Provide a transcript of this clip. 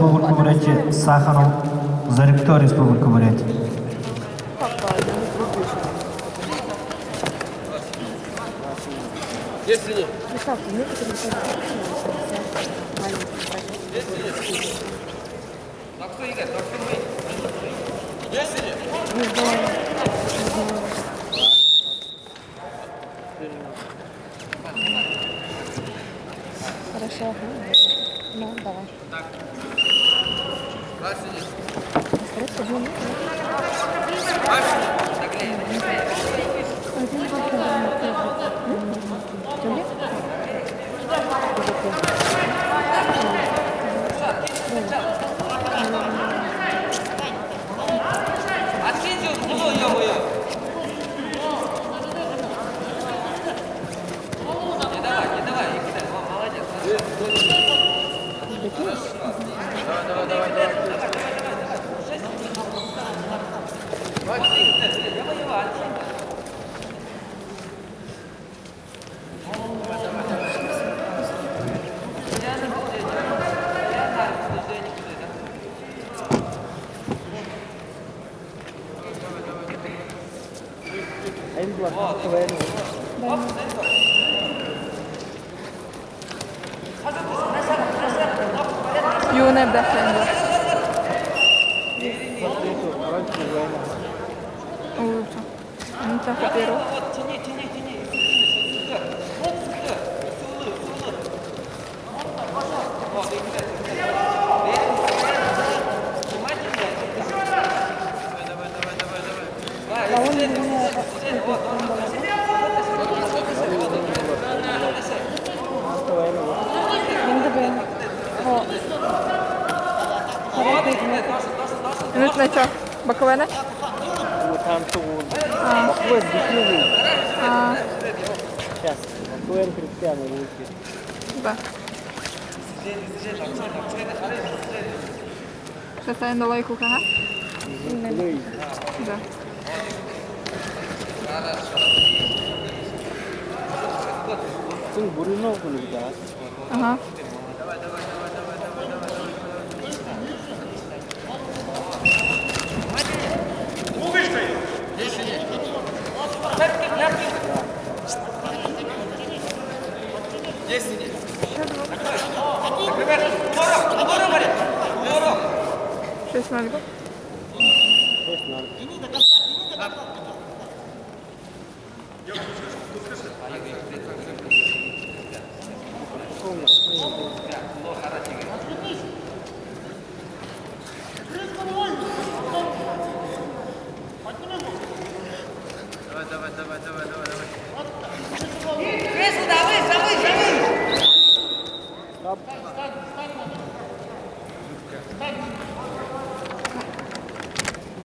Республіку Бурятія, Саханов за Ректор Республіку Бурятія. Если нет. Если нет. Хорошо. Ну, давай. Остается 2 минуты. Один Откиньте, кто ее? Не давай, кидай. О, молодец. Давай. يونس داخل انت خطيرو Минут на чё? Боковая ночь? Боковой дефиловый. А, Сейчас. Боковой христианы руки. да. Сейчас я на лайку, ага? Да. Сын буринов был, да. Ага. Если нет. Например, Муром, Мария. 6-0. 6-0. Давай.